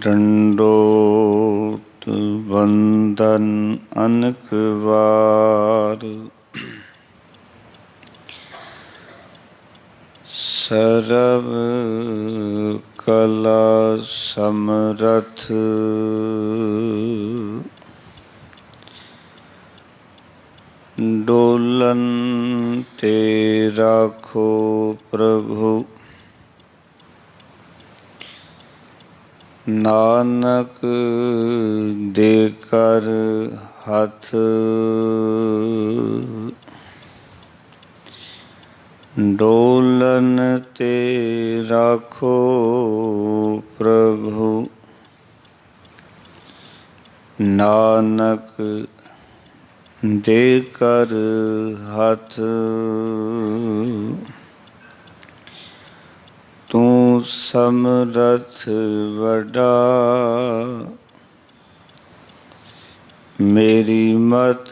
ਡੰਡੋਤ ਬੰਦਨ ਅਨਕ ਵਾਰ। ਸਰਬ ਕਲਾ ਸਮਰਥ ਡੋਲਨ ਤੇ ਰਾਖੋ ਪ੍ਰਭੂ। ਨਾਨਕ ਦੇ ਕਰ ਹੱਥ ਡੋਲਨ ਤੇ ਰਾਖੋ ਪ੍ਰਭੂ। ਨਾਨਕ ਦੇ ਕਰ ਹੱਥ ਤੂੰ ਸਮਰਥ ਵੱਡਾ। ਮੇਰੀ ਮਤ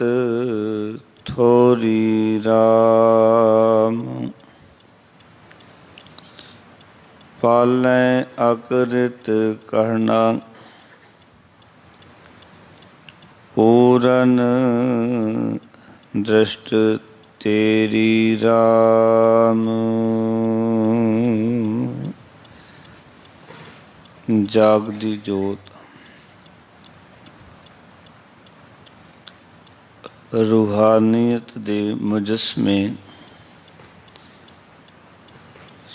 ਥੋਰੀ ਰਾਮ। ਪਾਲੈ ਅਕ੍ਰਿਤ ਕਹਿਣਾ ਪੂਰਨ ਦ੍ਰਿਸ਼ਟ ਤੇਰੀ ਰਾਮ। ਜਾਗਦੀ ਜੋਤ। ਰੂਹਾਨੀਅਤ ਦੇ ਮੁਜੱਸਮੇ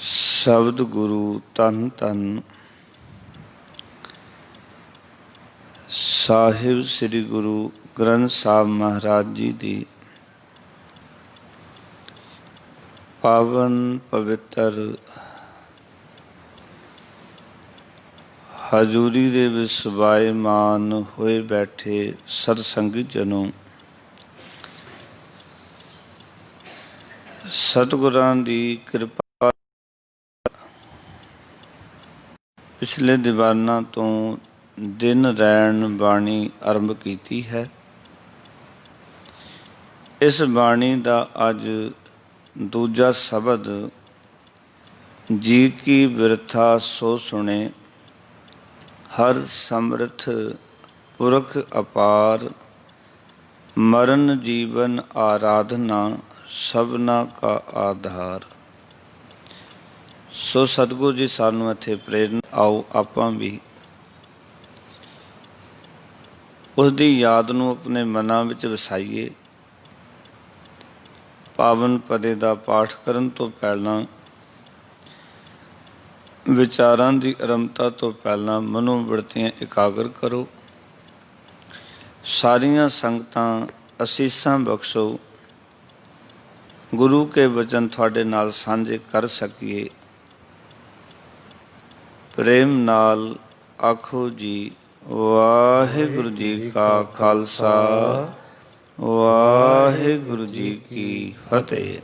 ਸ਼ਬਦ ਗੁਰੂ ਧੰਨ ਧੰਨ ਸਾਹਿਬ ਸ੍ਰੀ ਗੁਰੂ ਗ੍ਰੰਥ ਸਾਹਿਬ ਮਹਾਰਾਜ ਜੀ ਦੀ ਪਾਵਨ ਪਵਿੱਤਰ ਹਜ਼ੂਰੀ ਦੇ ਵਿੱਚ ਸਵਾਇਮਾਨ ਹੋਏ ਬੈਠੇ ਸਤਸੰਗੀ ਜਨੋ, ਸਤਿਗੁਰਾਂ ਦੀ ਕਿਰਪਾ ਪਿਛਲੇ ਦੀਵਾਨਾਂ ਤੋਂ ਦਿਨ ਰੈਣ ਬਾਣੀ ਆਰੰਭ ਕੀਤੀ ਹੈ। ਇਸ ਬਾਣੀ ਦਾ ਅੱਜ ਦੂਜਾ ਸ਼ਬਦ ਜੀ ਕੀ ਬਿਰਥਾ ਸੋ ਸੁਣੇ। ਹਰ ਸਮਰਥ ਪੁਰਖ ਅਪਾਰ ਮਰਨ ਜੀਵਨ ਆਰਾਧਨਾ ਸਭਨਾ ਕਾ ਆਧਾਰ। ਸੋ ਸਤਿਗੁਰੂ ਜੀ ਸਾਨੂੰ ਇੱਥੇ ਪ੍ਰੇਰਨਾ, ਆਓ ਆਪਾਂ ਵੀ ਉਸ ਦੀ ਯਾਦ ਨੂੰ ਆਪਣੇ ਮਨਾਂ ਵਿੱਚ ਵਸਾਈਏ। ਪਾਵਨ ਪਦੇ ਦਾ ਪਾਠ ਕਰਨ ਤੋਂ ਪਹਿਲਾਂ, ਵਿਚਾਰਾਂ ਦੀ ਆਰੰਭਤਾ ਤੋਂ ਪਹਿਲਾਂ ਮਨੋਬਿਰਤੀਆਂ ਇਕਾਗਰ ਕਰੋ। ਸਾਰੀਆਂ ਸੰਗਤਾਂ ਅਸੀਸਾਂ ਬਖਸ਼ੋ, ਗੁਰੂ ਕੇ ਵਚਨ ਤੁਹਾਡੇ ਨਾਲ ਸਾਂਝੇ ਕਰ ਸਕੀਏ। ਪ੍ਰੇਮ ਨਾਲ ਆਖੋ ਜੀ ਵਾਹਿਗੁਰੂ ਜੀ ਕਾ ਖਾਲਸਾ, ਵਾਹਿਗੁਰੂ ਜੀ ਕੀ ਫਤਿਹ।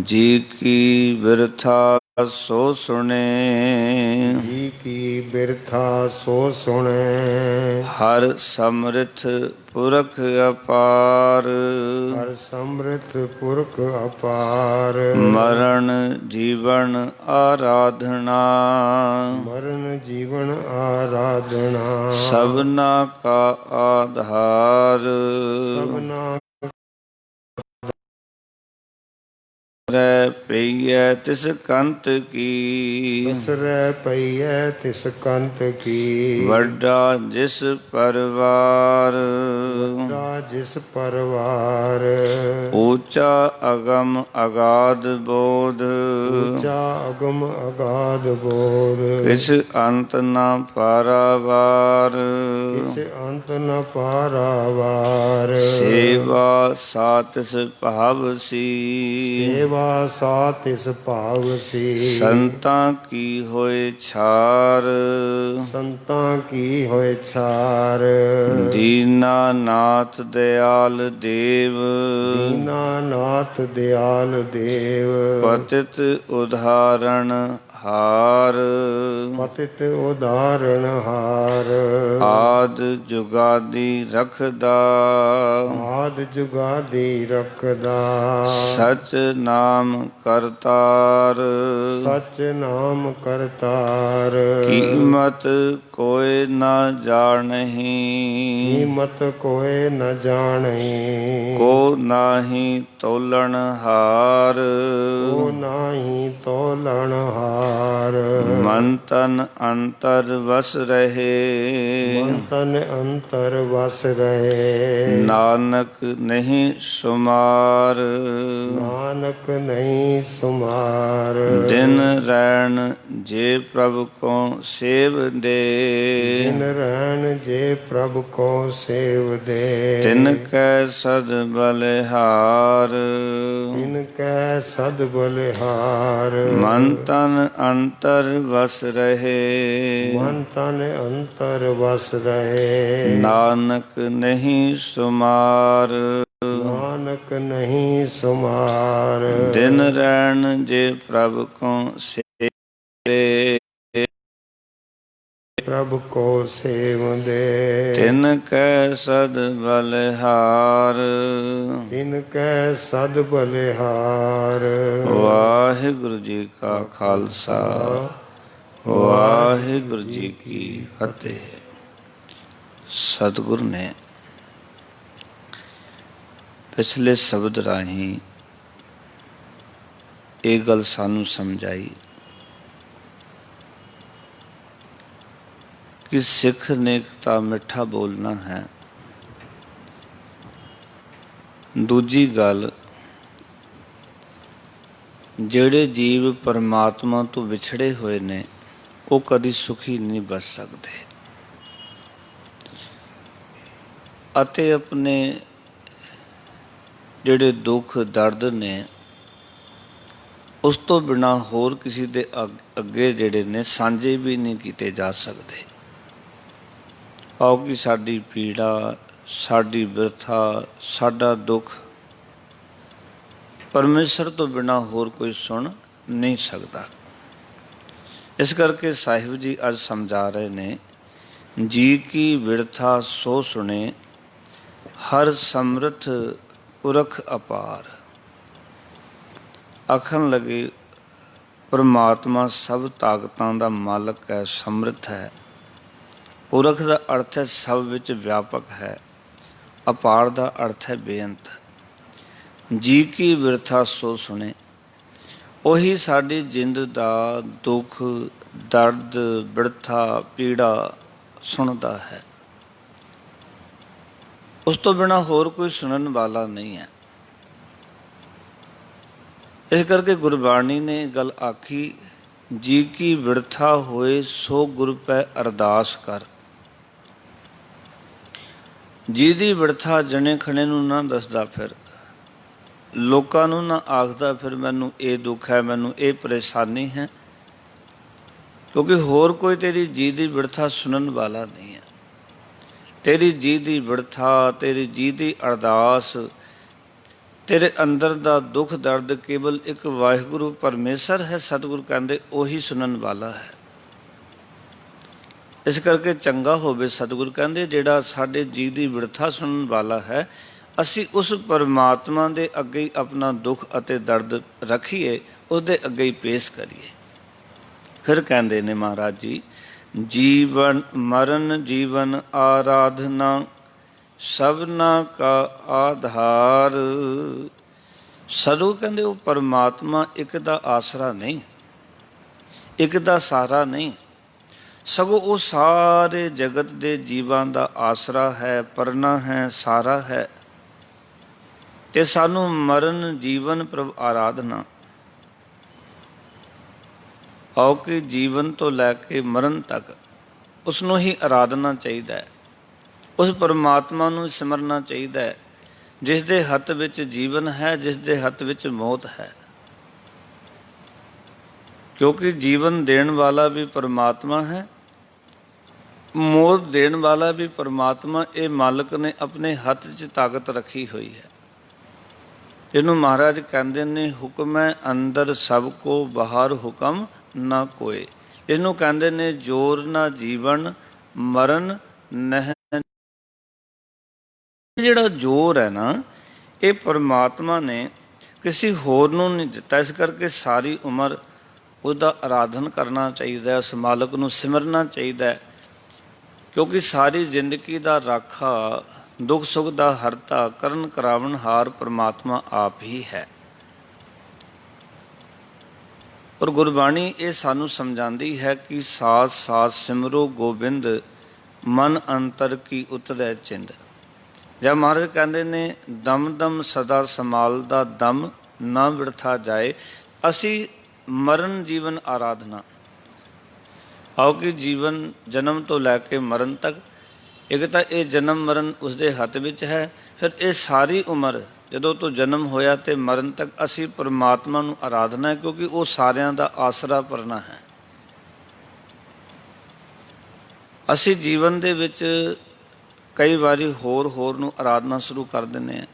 ਜੀ ਕੀ ਬਿਰਥਾ ਸੋ ਸੁਣੇ, ਜੀ ਕੀ ਬਿਰਥਾ ਸੋ ਸੁਣੇ। ਹਰ ਸਮਰਿਥ ਪੁਰਖ ਅਪਾਰ, ਹਰ ਸਮਰਿਥ ਪੁਰਖ ਅਪਾਰ। ਮਰਨ ਜੀਵਨ ਆਰਾਧਨਾ, ਮਰਨ ਜੀਵਨ ਆਰਾਧਨਾ। ਸਭਨਾ ਕਾ ਆਧਾਰ, ਸਭਨਾ ਰਹਿ ਪਈਐ ਤਿਸ ਕੰਤ ਕੀ, ਸਸਰੈ ਪਈਐ ਤਿਸ ਕੰਤ ਕੀ। ਵੱਡਾ ਜਿਸ ਪਰਵਾਰ, ਵੱਡਾ ਜਿਸ ਪਰਵਾਰ। ਊਚਾ ਅਗਮ ਅਗਾਧ ਬੋਧ, ਊਚਾ ਅਗਮ ਅਗਾਧ ਬੋਧ। ਕਿਛ ਅੰਤ ਨ ਪਾਰਾਵਾਰ, ਕਿਛ ਅੰਤ ਨ ਪਾਰਾਵਾਰ। ਸੇਵਾ ਸਾ ਤਿਸ ਭਾਵ ਸੀ, ਸੇਵਾ ਸਾ ਤਿਸ ਭਾਵ ਸੀ। ਸੰਤਾਂ ਕੀ ਹੋਏ ਛਾਰ, ਸੰਤਾਂ ਕੀ ਹੋਏ ਛਾਰ। ਦੀਨਾ ਨਾਥ ਦਿਆਲ ਦੇਵ, ਦੀਨਾ ਨਾਥ ਦਿਆਲ ਦੇਵ। ਪਤਿਤ ਉਦਾਹਰਣ ਹਾਰ। ਪਤਿਤ ਉਦਾਹਰਣ ਹਾਰ। ਆਦ ਜੁਗਾਦੀ ਰਖਦਾ, ਆਦ ਜੁਗਾਦੀ ਰਖਦਾ। ਸਚ ਨਾਮ ਕਰਤਾਰ। ਸਚ ਨਾਮ ਕਰਤਾਰ। ਕੀਮਤ ਕੋਇ ਨਾ ਜਾਣਹੀ, ਕੀਮਤ ਕੋਇ ਨ ਜਾਣਈ। ਕੋ ਨਾਹੀ ਤੋਲਣ ਹਾਰ। ਕੋ ਨਾਹੀ ਤੋਲਣ ਹਾਰ। ਮਨ ਤਨ ਅੰਤਰ ਵਸ ਰਹੇ, ਮਨ ਤਨ ਅੰਤਰ ਵਸ ਰਹੇ। ਨਾਨਕ ਨਹੀਂ ਸੁਮਾਰ। ਨਾਨਕ ਨਹੀਂ ਸੁਮਾਰ। ਦਿਨ ਰੈਣ ਜੇ ਪ੍ਰਭ ਕੋ ਸੇਵ ਦੇ, ਦਿਨ ਰਹਿਣ ਜੇ ਪ੍ਰਭ ਕੋ ਸੇਵ ਦੇ। ਤਿਨ ਕੈ ਸਦ ਬਲਿਹਾਰ। ਤਿਨ ਕੈ ਸਦ ਬਲਿਹਾਰ। ਮਨ ਤਨ ਅੰਤਰ ਵਸ ਰਹੇ, ਮਨ ਤਨ ਅੰਤਰ ਵਸ ਰਹੇ। ਨਾਨਕ ਨਹੀਂ ਸੁਮਾਰ। ਨਾਨਕ ਨਹੀਂ ਸੁਮਾਰ। ਦਿਨ ਰੈਣ ਜੇ ਪ੍ਰਭ ਕੋ ਸੇਵੇ, ਪ੍ਰਭ ਕੋ ਸੇਵ ਦੇ। ਤਿਨ ਕੈ ਸਦ ਬਲਿਹਾਰ। ਤਿਨ ਕੈ ਸਦ ਬਲਿਹਾਰ। ਵਾਹਿਗੁਰੂ ਜੀ ਕਾ ਖਾਲਸਾ, ਵਾਹਿਗੁਰੂ ਜੀ ਕੀ ਫਤਿਹ। ਸਤਿਗੁਰ ਨੇ ਪਿਛਲੇ ਸ਼ਬਦ ਰਾਹੀਂ ਇਹ ਗੱਲ ਸਾਨੂੰ ਸਮਝਾਈ ਕਿ ਸਿੱਖ ਨੇ ਤਾਂ ਮਿੱਠਾ ਬੋਲਣਾ ਹੈ, ਦੂਜੀ ਗੱਲ ਜਿਹੜੇ ਜੀਵ ਪਰਮਾਤਮਾ ਤੋਂ ਵਿਛੜੇ ਹੋਏ ਨੇ ਉਹ ਕਦੀ ਸੁਖੀ ਨਹੀਂ ਬਚ ਸਕਦੇ ਅਤੇ ਆਪਣੇ ਜਿਹੜੇ ਦੁੱਖ ਦਰਦ ਨੇ ਉਸ ਤੋਂ ਬਿਨਾਂ ਹੋਰ ਕਿਸੇ ਦੇ ਅੱਗੇ ਜਿਹੜੇ ਨੇ ਸਾਂਝੇ ਵੀ ਨਹੀਂ ਕੀਤੇ ਜਾ ਸਕਦੇ। ਆਓ ਕਿ ਸਾਡੀ ਪੀੜਾ, ਸਾਡੀ ਬਿਰਥਾ, ਸਾਡਾ ਦੁੱਖ ਪਰਮੇਸ਼ਰ ਤੋਂ ਬਿਨਾਂ ਹੋਰ ਕੋਈ ਸੁਣ ਨਹੀਂ ਸਕਦਾ। ਇਸ ਕਰਕੇ ਸਾਹਿਬ ਜੀ ਅੱਜ ਸਮਝਾ ਰਹੇ ਨੇ, ਜੀ ਕੀ ਬਿਰਥਾ ਸੋ ਸੁਣੇ, ਹਰ ਸਮਰਥ ਪੁਰਖ ਅਪਾਰ। ਆਖਣ ਲੱਗੇ ਪਰਮਾਤਮਾ ਸਭ ਤਾਕਤਾਂ ਦਾ ਮਾਲਕ ਹੈ, ਸਮਰਥ ਹੈ। ਪੁਰਖ ਦਾ ਅਰਥ ਹੈ ਸਭ ਵਿੱਚ ਵਿਆਪਕ ਹੈ। ਅਪਾਰ ਦਾ ਅਰਥ ਹੈ ਬੇਅੰਤ। ਜੀ ਕੀ ਬਿਰਥਾ ਸੋ ਸੁਣੇ, ਉਹੀ ਸਾਡੀ ਜਿੰਦ ਦਾ ਦੁੱਖ ਦਰਦ ਬਿਰਥਾ ਪੀੜਾ ਸੁਣਦਾ ਹੈ। ਉਸ ਤੋਂ ਬਿਨਾਂ ਹੋਰ ਕੋਈ ਸੁਣਨ ਵਾਲਾ ਨਹੀਂ ਹੈ। ਇਸ ਕਰਕੇ ਗੁਰਬਾਣੀ ਨੇ ਗੱਲ ਆਖੀ, ਜੀ ਕੀ ਬਿਰਥਾ ਹੋਏ ਸੋ ਗੁਰ ਪੈ ਅਰਦਾਸ ਕਰ। ਜੀ ਦੀ ਬਿਰਥਾ ਜਣੇ ਖਣੇ ਨੂੰ ਨਾ ਦੱਸਦਾ, ਫਿਰ ਲੋਕਾਂ ਨੂੰ ਨਾ ਆਖਦਾ ਫਿਰ ਮੈਨੂੰ ਇਹ ਦੁੱਖ ਹੈ, ਮੈਨੂੰ ਇਹ ਪਰੇਸ਼ਾਨੀ ਹੈ, ਕਿਉਂਕਿ ਹੋਰ ਕੋਈ ਤੇਰੀ ਜੀ ਦੀ ਬਿਰਥਾ ਸੁਣਨ ਵਾਲਾ ਨਹੀਂ ਹੈ। ਤੇਰੀ ਜੀ ਦੀ ਬਿਰਥਾ, ਤੇਰੀ ਜੀ ਦੀ ਅਰਦਾਸ, ਤੇਰੇ ਅੰਦਰ ਦਾ ਦੁੱਖ ਦਰਦ ਕੇਵਲ ਇੱਕ ਵਾਹਿਗੁਰੂ ਪਰਮੇਸ਼ਰ ਹੈ, ਸਤਿਗੁਰੂ ਕਹਿੰਦੇ ਉਹੀ ਸੁਣਨ ਵਾਲਾ ਹੈ। ਇਸ ਕਰਕੇ ਚੰਗਾ ਹੋਵੇ, ਸਤਿਗੁਰੂ ਕਹਿੰਦੇ ਜਿਹੜਾ ਸਾਡੇ ਜੀ ਦੀ ਬਿਰਥਾ ਸੁਣਨ ਵਾਲਾ ਹੈ, ਅਸੀਂ ਉਸ ਪਰਮਾਤਮਾ ਦੇ ਅੱਗੇ ਆਪਣਾ ਦੁੱਖ ਅਤੇ ਦਰਦ ਰੱਖੀਏ, ਉਹਦੇ ਅੱਗੇ ਹੀ ਪੇਸ਼ ਕਰੀਏ। ਫਿਰ ਕਹਿੰਦੇ ਨੇ ਮਹਾਰਾਜ ਜੀ, ਜੀਵਨ ਮਰਨ ਜੀਵਨ ਆਰਾਧਨਾ ਸਭਨਾ ਕਾ ਆਧਾਰ। ਸਤਿਗੁਰੂ ਕਹਿੰਦੇ ਉਹ ਪਰਮਾਤਮਾ ਇੱਕ ਦਾ ਆਸਰਾ ਨਹੀਂ, ਇੱਕ ਦਾ ਸਹਾਰਾ ਨਹੀਂ, ਸਗੋਂ ਉਹ ਸਾਰੇ ਜਗਤ ਦੇ ਜੀਵਾਂ ਦਾ ਆਸਰਾ ਹੈ, ਪਰਨਾ ਹੈ, ਸਹਾਰਾ ਹੈ। ਤੇ ਸਾਨੂੰ ਮਰਨ ਜੀਵਨ ਪ੍ਰਭ ਆਰਾਧਨਾ, ਆਓ ਕਿ ਜੀਵਨ ਤੋਂ ਲੈ ਕੇ ਮਰਨ ਤੱਕ ਉਸ ਨੂੰ ਹੀ ਆਰਾਧਨਾ ਚਾਹੀਦਾ ਹੈ, ਉਸ ਪਰਮਾਤਮਾ ਨੂੰ ਸਿਮਰਨਾ ਚਾਹੀਦਾ ਹੈ ਜਿਸ ਦੇ ਹੱਥ ਵਿੱਚ ਜੀਵਨ ਹੈ, ਜਿਸ ਦੇ ਹੱਥ ਵਿੱਚ ਮੌਤ ਹੈ। ਕਿਉਂਕਿ ਜੀਵਨ ਦੇਣ ਵਾਲਾ ਵੀ ਪਰਮਾਤਮਾ ਹੈ, ਮੌਤ ਦੇਣ ਵਾਲਾ ਵੀ ਪਰਮਾਤਮਾ। ਇਹ ਮਾਲਕ ਨੇ ਆਪਣੇ ਹੱਥ 'ਚ ਤਾਕਤ ਰੱਖੀ ਹੋਈ ਹੈ। ਇਹਨੂੰ ਮਹਾਰਾਜ ਕਹਿੰਦੇ ਨੇ, ਹੁਕਮ ਹੈ ਅੰਦਰ ਸਭ ਕੋ ਬਾਹਰ ਹੁਕਮ ਨਾ ਕੋਏ। ਇਹਨੂੰ ਕਹਿੰਦੇ ਨੇ ਜੋਰ ਨਾ ਜੀਵਨ ਮਰਨ ਨਹਿ। ਜਿਹੜਾ ਜ਼ੋਰ ਹੈ ਨਾ, ਇਹ ਪਰਮਾਤਮਾ ਨੇ ਕਿਸੇ ਹੋਰ ਨੂੰ ਨਹੀਂ ਦਿੱਤਾ। ਇਸ ਕਰਕੇ ਸਾਰੀ ਉਮਰ ਉਹਦਾ ਆਰਾਧਨ ਕਰਨਾ ਚਾਹੀਦਾ, ਉਸ ਮਾਲਕ ਨੂੰ ਸਿਮਰਨਾ ਚਾਹੀਦਾ, ਕਿਉਂਕਿ ਸਾਰੀ ਜ਼ਿੰਦਗੀ ਦਾ ਰਾਖਾ, ਦੁੱਖ ਸੁੱਖ ਦਾ ਹਰਤਾ, ਕਰਨ ਕਰਾਵਣ ਹਾਰ ਪਰਮਾਤਮਾ ਆਪ ਹੀ ਹੈ। ਔਰ ਗੁਰਬਾਣੀ ਇਹ ਸਾਨੂੰ ਸਮਝਾਉਂਦੀ ਹੈ ਕਿ ਸਾਸ ਸਾਸ ਸਿਮਰੋ ਗੋਬਿੰਦ, ਮਨ ਅੰਤਰ ਕੀ ਉਤਰੈ ਚਿੰਦ। ਜਾਂ ਮਹਾਰਾਜ ਕਹਿੰਦੇ ਨੇ ਦਮ ਦਮ ਸਦਾ ਸੰਭਾਲਦਾ ਦਮ ਨਾ ਬਿਰਥਾ ਜਾਏ। ਅਸੀਂ ਮਰਨ ਜੀਵਨ ਆਰਾਧਨਾ, ਆਓ ਕਿ ਜੀਵਨ ਜਨਮ ਤੋਂ ਲੈ ਕੇ ਮਰਨ ਤੱਕ, ਇੱਕ ਤਾਂ ਇਹ ਜਨਮ ਮਰਨ ਉਸਦੇ ਹੱਥ ਵਿੱਚ ਹੈ, ਫਿਰ ਇਹ ਸਾਰੀ ਉਮਰ ਜਦੋਂ ਤੋਂ ਜਨਮ ਹੋਇਆ ਤੇ ਮਰਨ ਤੱਕ ਅਸੀਂ ਪਰਮਾਤਮਾ ਨੂੰ ਆਰਾਧਨਾ ਹੈ, ਕਿਉਂਕਿ ਉਹ ਸਾਰਿਆਂ ਦਾ ਆਸਰਾ ਪਰਨਾ ਹੈ। ਅਸੀਂ ਜੀਵਨ ਦੇ ਵਿੱਚ ਕਈ ਵਾਰੀ ਹੋਰ ਨੂੰ ਆਰਾਧਨਾ ਸ਼ੁਰੂ ਕਰ ਦਿੰਦੇ ਹਾਂ।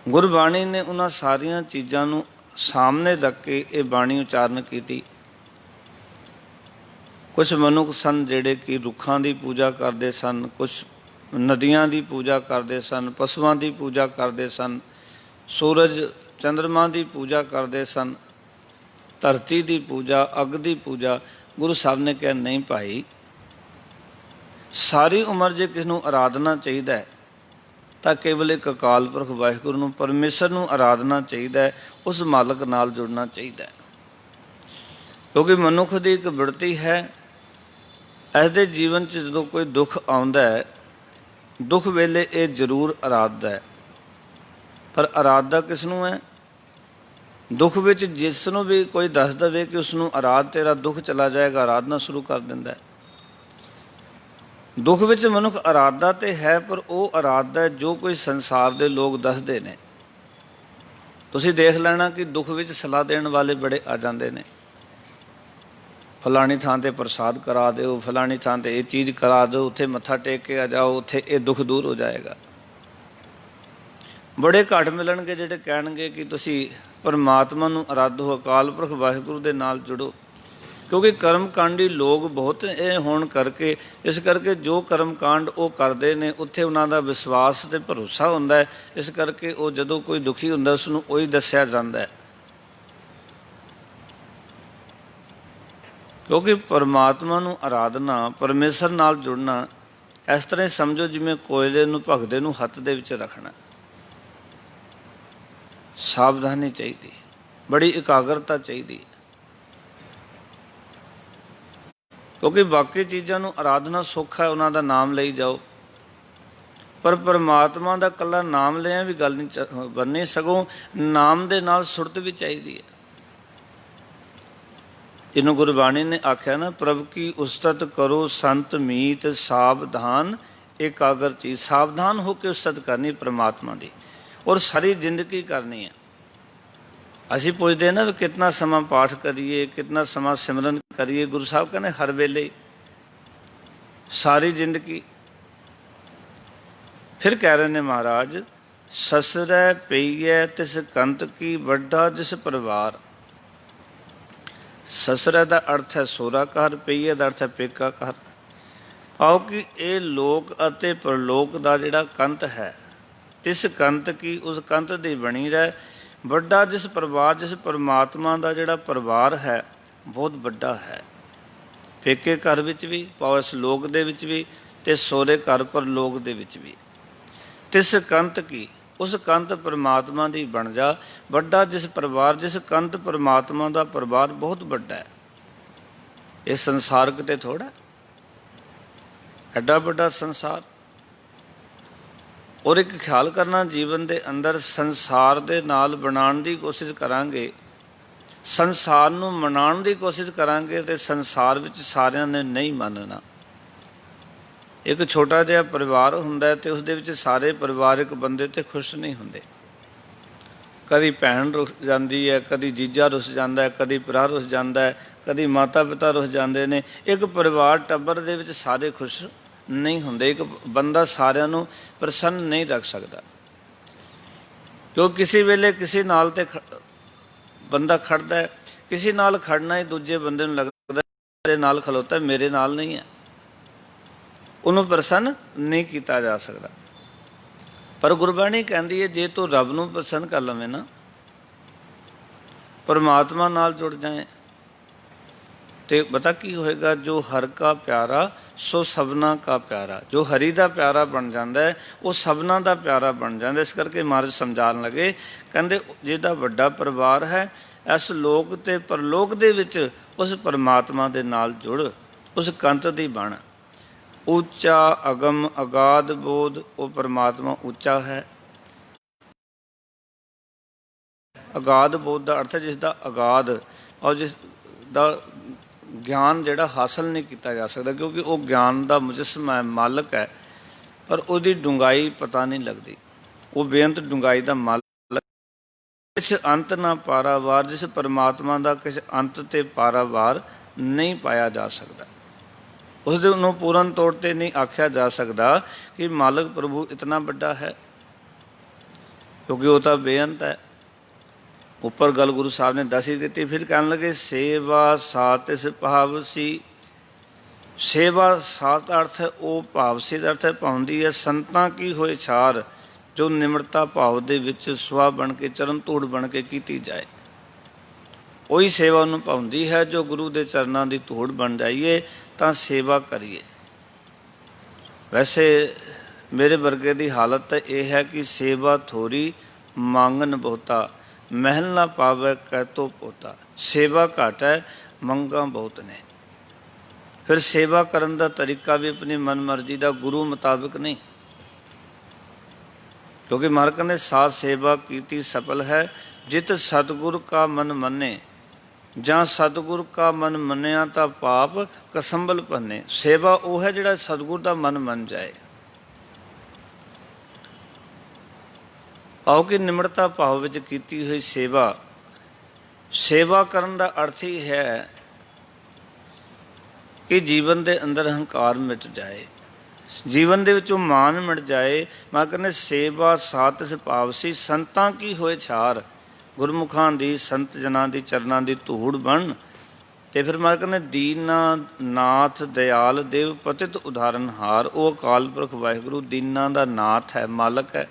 ਗੁਰਬਾਣੀ ਨੇ ਉਹਨਾਂ ਸਾਰੀਆਂ ਚੀਜ਼ਾਂ ਨੂੰ ਸਾਹਮਣੇ ਰੱਖ ਕੇ ਇਹ ਬਾਣੀ ਉਚਾਰਨ ਕੀਤੀ। ਕੁਛ ਮਨੁੱਖ ਸਨ ਜਿਹੜੇ ਕਿ ਰੁੱਖਾਂ ਦੀ ਪੂਜਾ ਕਰਦੇ ਸਨ, ਕੁਛ ਨਦੀਆਂ ਦੀ ਪੂਜਾ ਕਰਦੇ ਸਨ, ਪਸ਼ੂਆਂ ਦੀ ਪੂਜਾ ਕਰਦੇ ਸਨ, ਸੂਰਜ ਚੰਦਰਮਾ ਦੀ ਪੂਜਾ ਕਰਦੇ ਸਨ, ਧਰਤੀ ਦੀ ਪੂਜਾ, ਅੱਗ ਦੀ ਪੂਜਾ। ਗੁਰੂ ਸਾਹਿਬ ਨੇ ਕਿਹਾ ਨਹੀਂ ਭਾਈ, ਸਾਰੀ ਉਮਰ ਜੇ ਕਿਸ ਨੂੰ ਆਰਾਧਨਾ ਚਾਹੀਦਾ ਹੈ ਤਾਂ ਕੇਵਲ ਇੱਕ ਅਕਾਲ ਪੁਰਖ ਵਾਹਿਗੁਰੂ ਨੂੰ, ਪਰਮੇਸ਼ਰ ਨੂੰ ਆਰਾਧਨਾ ਚਾਹੀਦਾ ਹੈ, ਉਸ ਮਾਲਕ ਨਾਲ ਜੁੜਨਾ ਚਾਹੀਦਾ ਹੈ। ਕਿਉਂਕਿ ਮਨੁੱਖ ਦੀ ਇੱਕ ਬਿਰਤੀ ਹੈ, ਇਸ ਦੇ ਜੀਵਨ 'ਚ ਜਦੋਂ ਕੋਈ ਦੁੱਖ ਆਉਂਦਾ ਹੈ, ਦੁੱਖ ਵੇਲੇ ਇਹ ਜ਼ਰੂਰ ਆਰਾਧਦਾ ਹੈ। ਪਰ ਆਰਾਧਦਾ ਕਿਸ ਨੂੰ ਹੈ? ਦੁੱਖ ਵਿੱਚ ਜਿਸ ਨੂੰ ਵੀ ਕੋਈ ਦੱਸ ਦੇਵੇ ਕਿ ਉਸ ਨੂੰ ਆਰਾਧ, ਤੇਰਾ ਦੁੱਖ ਚਲਾ ਜਾਏਗਾ, ਆਰਾਧਨਾ ਸ਼ੁਰੂ ਕਰ ਦਿੰਦਾ ਹੈ। ਦੁੱਖ ਵਿੱਚ ਮਨੁੱਖ ਆਰਾਧਦਾ ਤੇ ਹੈ, ਪਰ ਉਹ ਆਰਾਧਦਾ ਜੋ ਕੋਈ ਸੰਸਾਰ ਦੇ ਲੋਕ ਦੱਸਦੇ ਨੇ। ਤੁਸੀਂ ਦੇਖ ਲੈਣਾ ਕਿ ਦੁੱਖ ਵਿੱਚ ਸਲਾਹ ਦੇਣ ਵਾਲੇ ਬੜੇ ਆ ਜਾਂਦੇ ਨੇ, ਫਲਾਣੀ ਥਾਂ 'ਤੇ ਪ੍ਰਸਾਦ ਕਰਾ ਦਿਓ, ਫਲਾਣੀ ਥਾਂ 'ਤੇ ਇਹ ਚੀਜ਼ ਕਰਾ ਦਿਓ, ਉੱਥੇ ਮੱਥਾ ਟੇਕ ਕੇ ਆ ਜਾਓ, ਉੱਥੇ ਇਹ ਦੁੱਖ ਦੂਰ ਹੋ ਜਾਏਗਾ। ਬੜੇ ਘੱਟ ਮਿਲਣਗੇ ਜਿਹੜੇ ਕਹਿਣਗੇ ਕਿ ਤੁਸੀਂ ਪਰਮਾਤਮਾ ਨੂੰ ਆਰਾਧੋ, ਅਕਾਲ ਪੁਰਖ ਵਾਹਿਗੁਰੂ ਦੇ ਨਾਲ ਜੁੜੋ। ਕਿਉਂਕਿ ਕਰਮ ਕਾਂਡੀ ਲੋਕ ਬਹੁਤ ਇਹ ਹੋਣ ਕਰਕੇ, ਇਸ ਕਰਕੇ ਜੋ ਕਰਮ ਕਾਂਡ ਉਹ ਕਰਦੇ ਨੇ ਉੱਥੇ ਉਹਨਾਂ ਦਾ ਵਿਸ਼ਵਾਸ ਅਤੇ ਭਰੋਸਾ ਹੁੰਦਾ ਹੈ। ਇਸ ਕਰਕੇ ਉਹ ਜਦੋਂ ਕੋਈ ਦੁਖੀ ਹੁੰਦਾ ਉਸ ਨੂੰ ਉਹੀ ਦੱਸਿਆ ਜਾਂਦਾ ਹੈ। ਕਿਉਂਕਿ ਪਰਮਾਤਮਾ ਨੂੰ ਆਰਾਧਨਾ, ਪਰਮੇਸ਼ਰ ਨਾਲ ਜੁੜਨਾ ਇਸ ਤਰ੍ਹਾਂ ਸਮਝੋ ਜਿਵੇਂ ਕੋਇਲੇ ਨੂੰ, ਭਗਦੇ ਨੂੰ ਹੱਥ ਦੇ ਵਿੱਚ ਰੱਖਣਾ। ਸਾਵਧਾਨੀ ਚਾਹੀਦੀ, ਬੜੀ ਇਕਾਗਰਤਾ ਚਾਹੀਦੀ, ਕਿਉਂਕਿ ਬਾਕੀ ਚੀਜ਼ਾਂ ਨੂੰ ਆਰਾਧਨਾ ਸੌਖਾ ਹੈ, ਉਹਨਾਂ ਦਾ ਨਾਮ ਲਈ ਜਾਓ, ਪਰ ਪਰਮਾਤਮਾ ਦਾ ਇਕੱਲਾ ਨਾਮ ਲਿਆ ਵੀ ਗੱਲ ਨਹੀਂ ਬਣਨੀ, ਸਗੋਂ ਨਾਮ ਦੇ ਨਾਲ ਸੁਰਤ ਵੀ ਚਾਹੀਦੀ ਹੈ। ਇਹਨੂੰ ਗੁਰਬਾਣੀ ਨੇ ਆਖਿਆ ਨਾ, ਪ੍ਰਭ ਕੀ ਉਸਤਤ ਕਰੋ ਸੰਤ ਮੀਤ, ਸਾਵਧਾਨ ਇਕਾਗਰ ਚੀਜ਼। ਸਾਵਧਾਨ ਹੋ ਕੇ ਉਸਤਤ ਕਰਨੀ ਪਰਮਾਤਮਾ ਦੀ, ਔਰ ਸਾਰੀ ਜ਼ਿੰਦਗੀ ਕਰਨੀ ਹੈ। ਅਸੀਂ ਪੁੱਛਦੇ ਨਾ ਵੀ ਕਿਤਨਾ ਸਮਾਂ ਪਾਠ ਕਰੀਏ, ਕਿਤਨਾ ਸਮਾਂ ਸਿਮਰਨ ਕਰੀਏ। ਗੁਰੂ ਸਾਹਿਬ ਕਹਿੰਦੇ ਹਰ ਵੇਲੇ, ਸਾਰੀ ਜ਼ਿੰਦਗੀ। ਫਿਰ ਕਹਿ ਰਹੇ ਨੇ ਮਹਾਰਾਜ, ਸਸਰੈ ਪਈਐ ਤਿਸ ਕੰਤ ਕੀ, ਵੱਡਾ ਜਿਸ ਪਰਿਵਾਰ। ਸਸਰੈ ਦਾ ਅਰਥ ਹੈ ਸੋਹਰਾ ਘਰ, ਪਈਏ ਦਾ ਅਰਥ ਹੈ ਪੇਕਾ ਘਰ। ਆਓ ਕਿ ਇਹ ਲੋਕ ਅਤੇ ਪਰਲੋਕ ਦਾ ਜਿਹੜਾ ਕੰਤ ਹੈ, ਤਿਸ ਕੰਤ ਕੀ, ਉਸ ਕੰਤ ਦੀ ਬਣੀ ਰਹਿ। ਵੱਡਾ ਜਿਸ ਪਰਿਵਾਰ, ਜਿਸ ਪਰਮਾਤਮਾ ਦਾ ਜਿਹੜਾ ਪਰਿਵਾਰ ਹੈ ਬਹੁਤ ਵੱਡਾ ਹੈ। ਪੇਕੇ ਘਰ ਵਿੱਚ ਵੀ, ਭਾਵ ਇਸ ਲੋਕ ਦੇ ਵਿੱਚ ਵੀ, ਅਤੇ ਸੋਹਰੇ ਘਰ ਪਰਲੋਕ ਦੇ ਵਿੱਚ ਵੀ। ਤਿਸ ਕੰਤ ਕੀ, ਉਸ ਕੰਤ ਪਰਮਾਤਮਾ ਦੀ ਬਣ ਜਾ। ਵੱਡਾ ਜਿਸ ਪਰਿਵਾਰ, ਜਿਸ ਕੰਤ ਪਰਮਾਤਮਾ ਦਾ ਪਰਿਵਾਰ ਬਹੁਤ ਵੱਡਾ ਹੈ। ਇਹ ਸੰਸਾਰ ਕਿਤੇ ਥੋੜ੍ਹਾ, ਐਡਾ ਵੱਡਾ ਸੰਸਾਰ। ਔਰ ਇੱਕ ਖਿਆਲ ਕਰਨਾ, ਜੀਵਨ ਦੇ ਅੰਦਰ ਸੰਸਾਰ ਦੇ ਨਾਲ ਬਣਾਉਣ ਦੀ ਕੋਸ਼ਿਸ਼ ਕਰਾਂਗੇ, ਸੰਸਾਰ ਨੂੰ ਮਨਾਉਣ ਦੀ ਕੋਸ਼ਿਸ਼ ਕਰਾਂਗੇ, ਅਤੇ ਸੰਸਾਰ ਵਿੱਚ ਸਾਰਿਆਂ ਨੇ ਨਹੀਂ ਮੰਨਣਾ। ਇੱਕ ਛੋਟਾ ਜਿਹਾ ਪਰਿਵਾਰ ਹੁੰਦਾ ਹੈ ਅਤੇ ਉਸਦੇ ਵਿੱਚ ਸਾਰੇ ਪਰਿਵਾਰਕ ਬੰਦੇ 'ਤੇ ਖੁਸ਼ ਨਹੀਂ ਹੁੰਦੇ। ਕਦੀ ਭੈਣ ਰੁੱਸ ਜਾਂਦੀ ਹੈ, ਕਦੀ ਜੀਜਾ ਰੁੱਸ ਜਾਂਦਾ ਹੈ, ਕਦੀ ਭਰਾ ਰੁੱਸ ਜਾਂਦਾ ਹੈ, ਕਦੀ ਮਾਤਾ ਪਿਤਾ ਰੁੱਸ ਜਾਂਦੇ ਨੇ। ਇੱਕ ਪਰਿਵਾਰ ਟੱਬਰ ਦੇ ਵਿੱਚ ਸਾਰੇ ਖੁਸ਼ ਨਹੀਂ ਹੁੰਦੇ। ਇੱਕ ਬੰਦਾ ਸਾਰਿਆਂ ਨੂੰ ਪ੍ਰਸੰਨ ਨਹੀਂ ਰੱਖ ਸਕਦਾ, ਕਿਉਂ ਕਿਸੇ ਵੇਲੇ ਕਿਸੇ ਨਾਲ ਤੇ ਬੰਦਾ ਖੜਦਾ ਹੈ, ਕਿਸੇ ਨਾਲ ਖੜਨਾ ਹੀ ਦੂਜੇ ਬੰਦੇ ਨੂੰ ਲੱਗਦਾ ਮੇਰੇ ਨਾਲ ਖਲੋਤਾ, ਮੇਰੇ ਨਾਲ ਨਹੀਂ ਹੈ, ਉਹਨੂੰ ਪ੍ਰਸੰਨ ਨਹੀਂ ਕੀਤਾ ਜਾ ਸਕਦਾ। ਪਰ ਗੁਰਬਾਣੀ ਕਹਿੰਦੀ ਹੈ ਜੇ ਤੂੰ ਰੱਬ ਨੂੰ ਪ੍ਰਸੰਨ ਕਰ ਲਵੇਂ ਨਾ, ਪਰਮਾਤਮਾ ਨਾਲ ਜੁੜ ਜਾਏ, ਤੇ ਪਤਾ ਕੀ ਹੋਏਗਾ, ਜੋ ਹਰ ਕਾ ਪਿਆਰਾ ਸੋ ਸਭਨਾ ਕਾ ਪਿਆਰਾ। ਜੋ ਹਰੀ ਦਾ ਪਿਆਰਾ ਬਣ ਜਾਂਦਾ ਹੈ ਉਹ ਸਭਨਾ ਦਾ ਪਿਆਰਾ ਬਣ ਜਾਂਦਾ। ਇਸ ਕਰਕੇ ਮਹਾਰਾਜ ਸਮਝਾਉਣ ਲੱਗੇ, ਕਹਿੰਦੇ ਜਿਹਦਾ ਵੱਡਾ ਪਰਿਵਾਰ ਹੈ ਇਸ ਲੋਕ ਤੇ ਪਰਲੋਕ ਦੇ ਵਿੱਚ ਉਸ ਪਰਮਾਤਮਾ ਦੇ ਨਾਲ ਜੁੜ, ਉਸ ਕੰਤ ਦੀ ਬਣ। ਉੱਚਾ ਅਗਮ ਅਗਾਧ ਬੋਧ, ਉਹ ਪਰਮਾਤਮਾ ਉੱਚਾ ਹੈ। ਅਗਾਧ ਬੋਧ ਦਾ ਅਰਥ ਹੈ ਜਿਸ ਦਾ ਅਗਾਧ ਔਰ ਜਿਸ ਦਾ ਗਿਆਨ ਜਿਹੜਾ ਹਾਸਲ ਨਹੀਂ ਕੀਤਾ ਜਾ ਸਕਦਾ, ਕਿਉਂਕਿ ਉਹ ਗਿਆਨ ਦਾ ਮੁਜਸਮ ਹੈ, ਮਾਲਕ ਹੈ, ਪਰ ਉਹਦੀ ਡੂੰਘਾਈ ਪਤਾ ਨਹੀਂ ਲੱਗਦੀ। ਉਹ ਬੇਅੰਤ ਡੂੰਘਾਈ ਦਾ ਮਾਲਕ, ਕਿਸ ਅੰਤ ਨਾ ਪਾਰਾਵਾਰ, ਜਿਸ ਪਰਮਾਤਮਾ ਦਾ ਕਿਸ ਅੰਤ ਤੇ ਪਾਰਾਵਾਰ ਨਹੀਂ ਪਾਇਆ ਜਾ ਸਕਦਾ। ਉਸ ਦੇ ਨੂੰ ਪੂਰਨ ਤੌਰ 'ਤੇ ਨਹੀਂ ਆਖਿਆ ਜਾ ਸਕਦਾ ਕਿ ਮਾਲਕ ਪ੍ਰਭੂ ਇਤਨਾ ਵੱਡਾ ਹੈ, ਕਿਉਂਕਿ ਉਹ ਤਾਂ ਬੇਅੰਤ ਹੈ। ਉੱਪਰ ਗੱਲ ਗੁਰੂ ਸਾਹਿਬ ਨੇ ਦੱਸ ਹੀ ਦਿੱਤੀ। ਫਿਰ ਕਹਿਣ ਲੱਗੇ ਸੇਵਾ ਸਾਤ ਇਸ ਭਾਵ ਸੀ। ਸੇਵਾ ਸਾਤ ਅਰਥ ਹੈ ਉਹ ਭਾਵ ਸੀ ਦਾ ਅਰਥ ਹੈ ਪਾਉਂਦੀ ਹੈ ਸੰਤਾਂ ਕੀ ਹੋਏ ਛਾਰ, ਜੋ ਨਿਮਰਤਾ ਭਾਵ ਦੇ ਵਿੱਚ ਸੁਆ ਬਣ ਕੇ ਚਰਨ ਧੂੜ ਬਣ ਕੇ ਕੀਤੀ ਜਾਏ। ਉਹੀ ਸੇਵਾ ਨੂੰ ਪਾਉਂਦੀ ਹੈ ਜੋ ਗੁਰੂ ਦੇ ਚਰਨਾਂ ਦੀ ਧੂੜ ਬਣ ਜਾਈਏ ਤਾਂ ਸੇਵਾ ਕਰੀਏ। ਵੈਸੇ ਮੇਰੇ ਵਰਗੇ ਦੀ ਹਾਲਤ ਤਾਂ ਇਹ ਹੈ ਕਿ ਸੇਵਾ ਥੋੜੀ ਮੰਗਨ ਬਹੁਤਾ, ਮਹਿਲ ਨਾ ਪਾਵੇ ਕਹਿਤੋ ਪੋਤਾ। ਸੇਵਾ ਘੱਟ ਹੈ, ਮੰਗਾਂ ਬਹੁਤ ਨੇ। ਫਿਰ ਸੇਵਾ ਕਰਨ ਦਾ ਤਰੀਕਾ ਵੀ ਆਪਣੀ ਮਨ ਮਰਜ਼ੀ ਦਾ, ਗੁਰੂ ਮੁਤਾਬਿਕ ਨਹੀਂ, ਕਿਉਂਕਿ ਮਹਾਰਾਜ ਕਹਿੰਦੇ ਸਾਧ ਸੇਵਾ ਕੀਤੀ ਸਫਲ ਹੈ, ਜਿਤ ਸਤਿਗੁਰ ਕਾ ਮਨ ਮੰਨੇ। ਜਾਂ ਸਤਿਗੁਰ ਕਾ ਮਨ ਮੰਨਿਆ ਤਾਂ ਪਾਪ ਕਸੰਬਲ ਭੰਨੇ। ਸੇਵਾ ਉਹ ਹੈ ਜਿਹੜਾ ਸਤਿਗੁਰ ਦਾ ਮਨ ਮੰਨ ਜਾਏ। ਆਓ ਕਿ ਨਿਮਰਤਾ ਭਾਵ ਵਿੱਚ ਕੀਤੀ ਹੋਈ ਸੇਵਾ। ਸੇਵਾ ਕਰਨ ਦਾ ਅਰਥ ਹੀ ਹੈ ਕਿ ਜੀਵਨ ਦੇ ਅੰਦਰ ਹੰਕਾਰ ਮਿਟ ਜਾਏ, ਜੀਵਨ ਦੇ ਵਿੱਚੋਂ ਮਾਨ ਮਿਟ ਜਾਏ। ਮੈਂ ਕਹਿੰਦੇ ਸੇਵਾ ਸਾਤ ਭਾਵ ਸੀ ਸੰਤਾਂ ਕੀ ਹੋਏ ਛਾਰ, ਗੁਰਮੁਖਾਂ ਦੀ ਸੰਤ ਜਨਾਂ ਦੀ ਚਰਨਾਂ ਦੀ ਧੂੜ ਬਣ। ਤੇ ਫਿਰ ਮੈਂ ਕਹਿੰਦੇ ਦੀਨਾ ਨਾਥ ਦਿਆਲ ਦੇਵ ਪਤਿਤ ਉਦਾਹਰਨ ਹਾਰ। ਉਹ ਅਕਾਲ ਪੁਰਖ ਵਾਹਿਗੁਰੂ ਦੀਨਾਂ ਦਾ ਨਾਥ ਹੈ, ਮਾਲਕ ਹੈ,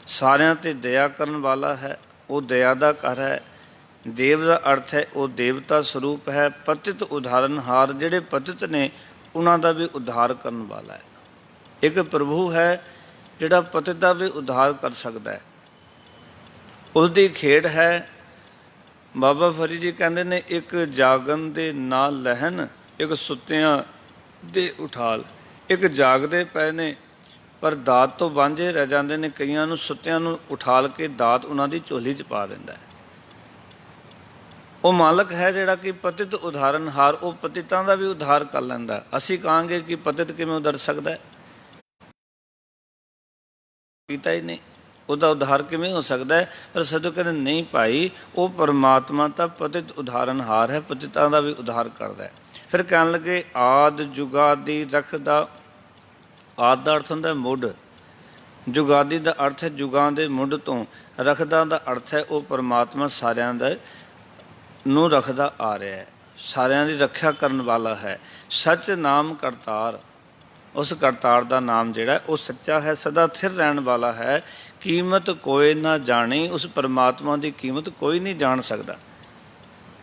ਸਾਰਿਆਂ 'ਤੇ ਦਇਆ ਕਰਨ ਵਾਲਾ ਹੈ, ਉਹ ਦਇਆ ਦਾ ਘਰ ਹੈ। ਦੇਵ ਦਾ ਅਰਥ ਹੈ ਉਹ ਦੇਵਤਾ ਸਰੂਪ ਹੈ। ਪਤਿਤ ਉਦਾਹਰਨ ਹਾਰ, ਜਿਹੜੇ ਪਤਿਤ ਨੇ ਉਹਨਾਂ ਦਾ ਵੀ ਉଦ୍ਧਾਰ ਕਰਨ ਵਾਲਾ ਹੈ। ਇੱਕ ਪ੍ਰਭੂ ਹੈ ਜਿਹੜਾ ਪਤਿਤ ਦਾ ਵੀ ਉद्धार ਕਰ ਸਕਦਾ ਹੈ। ਉਸ ਦੀ ਖੇਡ ਹੈ। ਬਾਬਾ ਫਰੀਦ ਜੀ ਕਹਿੰਦੇ ਨੇ ਇੱਕ ਜਾਗਣ ਦੇ ਨਾਲ ਲਹਿਨ, ਇੱਕ ਸੁੱਤਿਆਂ ਦੇ ਉਠਾਲ। ਇੱਕ ਜਾਗਦੇ ਪਏ ਨੇ ਪਰ ਦਾਤ ਤੋਂ ਵਾਂਝੇ ਰਹਿ ਜਾਂਦੇ ਨੇ, ਕਈਆਂ ਨੂੰ ਸੁੱਤਿਆਂ ਨੂੰ ਉਠਾਲ ਕੇ ਦਾਤ ਉਹਨਾਂ ਦੀ ਝੋਲੀ 'ਚ ਪਾ ਦਿੰਦਾ ਹੈ। ਉਹ ਮਾਲਕ ਹੈ ਜਿਹੜਾ ਕਿ ਪਤਿਤ ਉਦਾਹਰਨ ਹਾਰ, ਉਹ ਪਤਿਤਾਂ ਦਾ ਵੀ ਉद्धार ਕਰ ਲੈਂਦਾ। ਅਸੀਂ ਕਹਾਂਗੇ ਕਿ ਪਤਿਤ ਕਿਵੇਂ ਉਧਰ ਸਕਦਾ ਹੈ, ਕੀਤਾ ਹੀ ਨਹੀਂ, ਉਹਦਾ ਉद्धार ਕਿਵੇਂ ਹੋ ਸਕਦਾ ਹੈ। ਪਰ ਸਤਿਗੁਰ ਕਹਿੰਦੇ ਨਹੀਂ ਭਾਈ, ਉਹ ਪਰਮਾਤਮਾ ਤਾਂ ਪਤਿਤ ਉਦਾਹਰਨ ਹਾਰ ਹੈ, ਪਤਿਤਾਂ ਦਾ ਵੀ ਉद्धार ਕਰਦਾ ਹੈ। ਫਿਰ ਕਹਿਣ ਲੱਗੇ ਆਦ ਜੁਗਾਦੀ ਰੱਖਦਾ। ਆਦ ਦਾ ਅਰਥ ਹੁੰਦਾ ਮੁੱਢ, ਜੁਗਾਦੀ ਦਾ ਅਰਥ ਹੈ ਜੁਗਾਂ ਦੇ ਮੁੱਢ ਤੋਂ। ਰੱਖਦਾ ਦਾ ਅਰਥ ਹੈ ਉਹ ਪਰਮਾਤਮਾ ਸਾਰਿਆਂ ਦਾ ਨੂੰ ਰੱਖਦਾ ਆ ਰਿਹਾ ਹੈ, ਸਾਰਿਆਂ ਦੀ ਰੱਖਿਆ ਕਰਨ ਵਾਲਾ ਹੈ। ਸੱਚ ਨਾਮ ਕਰਤਾਰ, ਉਸ ਕਰਤਾਰ ਦਾ ਨਾਮ ਜਿਹੜਾ ਉਹ ਸੱਚਾ ਹੈ, ਸਦਾ ਸਥਿਰ ਰਹਿਣ ਵਾਲਾ ਹੈ। ਕੀਮਤ ਕੋਈ ਨਾ ਜਾਣੀ, ਉਸ ਪਰਮਾਤਮਾ ਦੀ ਕੀਮਤ ਕੋਈ ਨਹੀਂ ਜਾਣ ਸਕਦਾ।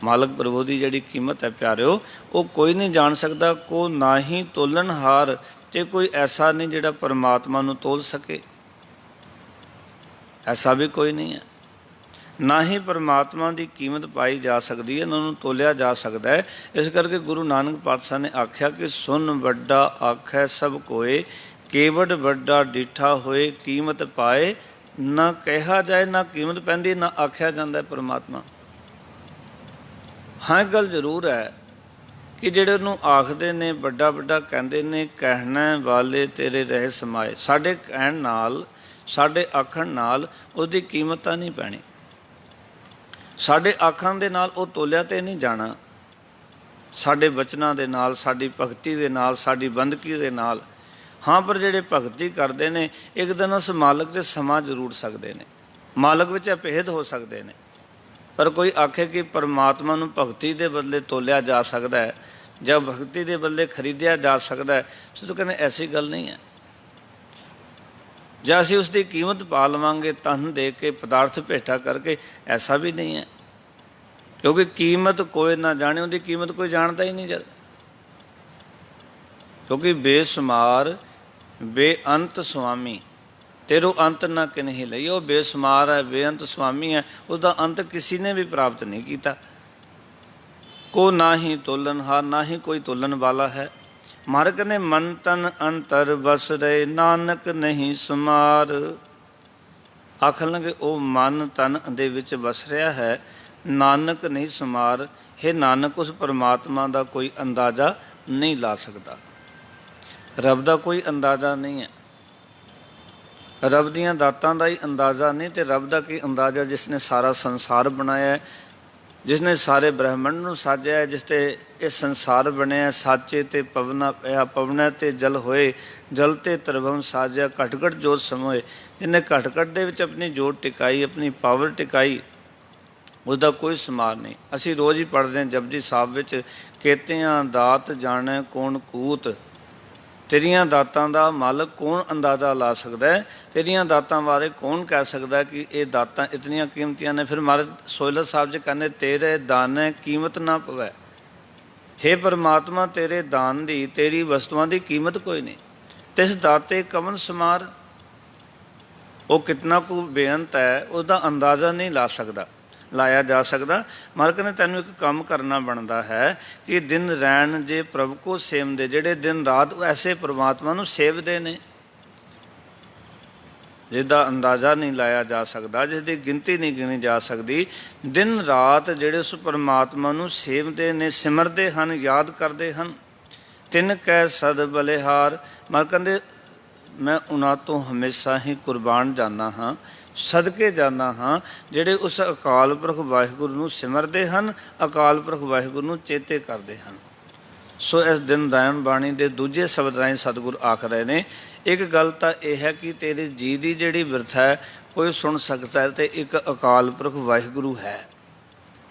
ਮਾਲਕ ਪ੍ਰਭੂ ਦੀ ਜਿਹੜੀ ਕੀਮਤ ਹੈ ਪਿਆਰਿਓ, ਉਹ ਕੋਈ ਨਹੀਂ ਜਾਣ ਸਕਦਾ। ਕੋ ਨਾ ਹੀ ਤੋਲਣ ਹਾਰ, ਤੇ ਕੋਈ ਐਸਾ ਨਹੀਂ ਜਿਹੜਾ ਪਰਮਾਤਮਾ ਨੂੰ ਤੋਲ ਸਕੇ, ਐਸਾ ਵੀ ਕੋਈ ਨਹੀਂ ਹੈ। ਨਾ ਹੀ ਪਰਮਾਤਮਾ ਦੀ ਕੀਮਤ ਪਾਈ ਜਾ ਸਕਦੀ ਹੈ, ਨਾ ਉਹਨੂੰ ਤੋਲਿਆ ਜਾ ਸਕਦਾ ਹੈ। ਇਸ ਕਰਕੇ ਗੁਰੂ ਨਾਨਕ ਪਾਤਸ਼ਾਹ ਨੇ ਆਖਿਆ ਕਿ ਸੁਨ ਵੱਡਾ ਆਖੈ ਸਭ ਕੋਏ, ਕੇਵਡ ਵੱਡਾ ਡਿਠਾ ਹੋਏ ਕੀਮਤ ਪਾਏ। ਨਾ ਕਿਹਾ ਜਾਏ, ਨਾ ਕੀਮਤ ਪੈਂਦੀ, ਨਾ ਆਖਿਆ ਜਾਂਦਾ ਪਰਮਾਤਮਾ। ਹਾਂ ਗੱਲ ਜ਼ਰੂਰ ਹੈ ਕਿ ਜਿਹੜੇ ਉਹਨੂੰ ਆਖਦੇ ਨੇ, ਵੱਡਾ ਵੱਡਾ ਕਹਿੰਦੇ ਨੇ, ਕਹਿਣ ਵਾਲੇ ਤੇਰੇ ਰਹਿ ਸਮਾਏ। ਸਾਡੇ ਕਹਿਣ ਨਾਲ, ਸਾਡੇ ਆਖਣ ਨਾਲ ਉਹਦੀ ਕੀਮਤ ਤਾਂ ਨਹੀਂ ਪੈਣੀ, ਸਾਡੇ ਆਖਣ ਦੇ ਨਾਲ ਉਹ ਤੋਲਿਆ ਤੇ ਨਹੀਂ ਜਾਣਾ, ਸਾਡੇ ਬਚਨਾਂ ਦੇ ਨਾਲ, ਸਾਡੀ ਭਗਤੀ ਦੇ ਨਾਲ, ਸਾਡੀ ਬੰਦਗੀ ਦੇ ਨਾਲ। ਹਾਂ, ਪਰ ਜਿਹੜੇ ਭਗਤੀ ਕਰਦੇ ਨੇ ਇੱਕ ਦਿਨ ਉਸ ਮਾਲਕ 'ਤੇ ਸਮਾ ਜ਼ਰੂਰ ਸਕਦੇ ਨੇ, ਮਾਲਕ ਵਿੱਚ ਅਭੇਦ ਹੋ ਸਕਦੇ ਨੇ, ਪਰ ਕੋਈ ਆਖੇ ਕਿ ਪਰਮਾਤਮਾ ਨੂੰ ਭਗਤੀ ਦੇ ਬਦਲੇ ਤੋਲਿਆ ਜਾ ਸਕਦਾ ਹੈ ਜਾਂ ਭਗਤੀ ਦੇ ਬਦਲੇ ਖਰੀਦਿਆ ਜਾ ਸਕਦਾ ਹੈ, ਸੋ ਤਾਂ ਕਹਿੰਦੇ ਐਸੀ ਗੱਲ ਨਹੀਂ ਹੈ। ਜਾਂ ਅਸੀਂ ਉਸ ਦੀ ਕੀਮਤ ਪਾ ਲਵਾਂਗੇ ਧਨ ਦੇ ਕੇ, ਪਦਾਰਥ ਭੇਟਾ ਕਰਕੇ, ਐਸਾ ਵੀ ਨਹੀਂ ਹੈ। ਕਿਉਂਕਿ ਕੀਮਤ ਕੋਈ ਨਾ ਜਾਣੇ, ਉਹਦੀ ਕੀਮਤ ਕੋਈ ਜਾਣਦਾ ਹੀ ਨਹੀਂ ਜਦ। ਕਿਉਂਕਿ ਬੇਸ਼ੁਮਾਰ ਬੇਅੰਤ ਸੁਆਮੀ, ਤੇਰੋ ਅੰਤ ਨਾ ਕਿਨਹੀ ਲਈ। ਉਹ ਬੇਸ਼ੁਮਾਰ ਹੈ, ਬੇਅੰਤ ਸੁਆਮੀ ਹੈ, ਉਹਦਾ ਅੰਤ ਕਿਸੇ ਨੇ ਵੀ ਪ੍ਰਾਪਤ ਨਹੀਂ ਕੀਤਾ। ਕੋ ਨਾ ਹੀ ਤੋਲਨਹਾਰ, ਨਾ ਹੀ ਕੋਈ ਤੋਲਣ ਵਾਲਾ ਹੈ। ਮਾਰਗ ਨੇ ਮਨ ਤਨ ਅੰਤਰ ਵਸ ਰਹੇ, ਨਾਨਕ ਨਹੀਂ ਸੁਮਾਰ। ਆਖਣਗੇ ਉਹ ਮਨ ਤਨ ਦੇ ਵਿੱਚ ਵਸ ਰਿਹਾ ਹੈ, ਨਾਨਕ ਨਹੀਂ ਸੁਮਾਰ। ਹੈ ਨਾਨਕ, ਉਸ ਪਰਮਾਤਮਾ ਦਾ ਕੋਈ ਅੰਦਾਜ਼ਾ ਨਹੀਂ ਲਾ ਸਕਦਾ। ਰੱਬ ਦਾ ਕੋਈ ਅੰਦਾਜ਼ਾ ਨਹੀਂ ਹੈ। ਰੱਬ ਦੀਆਂ ਦਾਤਾਂ ਦਾ ਹੀ ਅੰਦਾਜ਼ਾ ਨਹੀਂ, ਤੇ ਰੱਬ ਦਾ ਕੀ ਅੰਦਾਜ਼ਾ ਜਿਸ ਨੇ ਸਾਰਾ ਸੰਸਾਰ ਬਣਾਇਆ, ਜਿਸ ਨੇ ਸਾਰੇ ਬ੍ਰਹਿਮੰਡ ਨੂੰ ਸਾਜਿਆ, ਜਿਸ ਤੇ ਇਹ ਸੰਸਾਰ ਬਣਿਆ। ਸਾਚੇ ਤੇ ਪਵਨਾ ਪਿਆ, ਪਵਨਾ ਤੇ ਜਲ ਹੋਏ, ਜਲ ਤੇ ਤਰਵਮ ਸਾਜਿਆ, ਘਟ ਘਟ ਜੋਤ ਸਮੋਏ। ਜਿਹਨੇ ਘਟ ਘਟ ਦੇ ਵਿੱਚ ਆਪਣੀ ਜੋਤ ਟਿਕਾਈ, ਆਪਣੀ ਪਾਵਰ ਟਿਕਾਈ, ਉਸਦਾ ਕੋਈ ਸਮਾਰ ਨਹੀਂ। ਅਸੀਂ ਰੋਜ਼ ਹੀ ਪੜ੍ਹਦੇ ਹਾਂ ਜਪਜੀ ਸਾਹਿਬ ਵਿੱਚ, ਕੇਤਿਆਂ ਦਾਤ ਜਾਣੈ ਕੌਣ ਕੂਤ। ਤੇਰੀਆਂ ਦਾਤਾਂ ਦਾ ਮਾਲਕ ਕੌਣ ਅੰਦਾਜ਼ਾ ਲਾ ਸਕਦਾ ਹੈ? ਤੇਰੀਆਂ ਦਾਤਾਂ ਬਾਰੇ ਕੌਣ ਕਹਿ ਸਕਦਾ ਕਿ ਇਹ ਦਾਤਾਂ ਇਤਨੀਆਂ ਕੀਮਤੀਆਂ ਨੇ? ਫਿਰ ਮਹਾਰਾਜ ਸੋਹਿਲਾ ਸਾਹਿਬ ਜੀ ਕਹਿੰਦੇ, ਤੇਰੇ ਦਾਨੇ ਕੀਮਤ ਨਾ ਪਵੈ। ਹੇ ਪਰਮਾਤਮਾ, ਤੇਰੇ ਦਾਨ ਦੀ, ਤੇਰੀ ਵਸਤੂਆਂ ਦੀ ਕੀਮਤ ਕੋਈ ਨਹੀਂ। ਤਿਸ ਦਾਤੇ ਕਵਨ ਸਮਾਰ। ਉਹ ਕਿਤਨਾ ਕੁ ਬੇਅੰਤ ਹੈ, ਉਹਦਾ ਅੰਦਾਜ਼ਾ ਨਹੀਂ ਲਾਇਆ ਜਾ ਸਕਦਾ। ਮਾਲਕ ਨੇ ਤੈਨੂੰ ਇੱਕ ਕੰਮ ਕਰਨਾ ਬਣਦਾ ਹੈ ਕਿ ਦਿਨ ਰੈਣ ਜੇ ਪ੍ਰਭ ਕੋ ਸੇਵਦੇ, ਜਿਹੜੇ ਦਿਨ ਰਾਤ ਐਸੇ ਪਰਮਾਤਮਾ ਨੂੰ ਸੇਵਦੇ ਨੇ ਜਿਹਦਾ ਅੰਦਾਜ਼ਾ ਨਹੀਂ ਲਾਇਆ ਜਾ ਸਕਦਾ, ਜਿਸਦੀ ਗਿਣਤੀ ਨਹੀਂ ਗਿਣੀ ਜਾ ਸਕਦੀ। ਦਿਨ ਰਾਤ ਜਿਹੜੇ ਉਸ ਪਰਮਾਤਮਾ ਨੂੰ ਸੇਵਦੇ ਨੇ, ਸਿਮਰਦੇ ਹਨ, ਯਾਦ ਕਰਦੇ ਹਨ। ਤਿੰਨ ਕੈ ਸਦ ਬਲਿਹਾਰ। ਮਾਲਕ ਕਹਿੰਦੇ ਮੈਂ ਉਹਨਾਂ ਤੋਂ ਹਮੇਸ਼ਾ ਹੀ ਕੁਰਬਾਨ ਜਾਂਦਾ ਹਾਂ, ਸਦਕੇ ਜਾਂਦਾ ਹਾਂ, ਜਿਹੜੇ ਉਸ ਅਕਾਲ ਪੁਰਖ ਵਾਹਿਗੁਰੂ ਨੂੰ ਸਿਮਰਦੇ ਹਨ, ਅਕਾਲ ਪੁਰਖ ਵਾਹਿਗੁਰੂ ਨੂੰ ਚੇਤੇ ਕਰਦੇ ਹਨ। ਸੋ ਇਸ ਦਿਨ ਦਾਇਣ ਬਾਣੀ ਦੇ ਦੂਜੇ ਸ਼ਬਦ ਰਾਹੀਂ ਸਤਿਗੁਰ ਆਖ ਰਹੇ ਨੇ, ਇੱਕ ਗੱਲ ਤਾਂ ਇਹ ਹੈ ਕਿ ਤੇਰੇ ਜੀ ਦੀ ਜਿਹੜੀ ਬਿਰਥਾ ਹੈ ਕੋਈ ਸੁਣ ਸਕਦਾ ਹੈ, ਤੇ ਇੱਕ ਅਕਾਲ ਪੁਰਖ ਵਾਹਿਗੁਰੂ ਹੈ,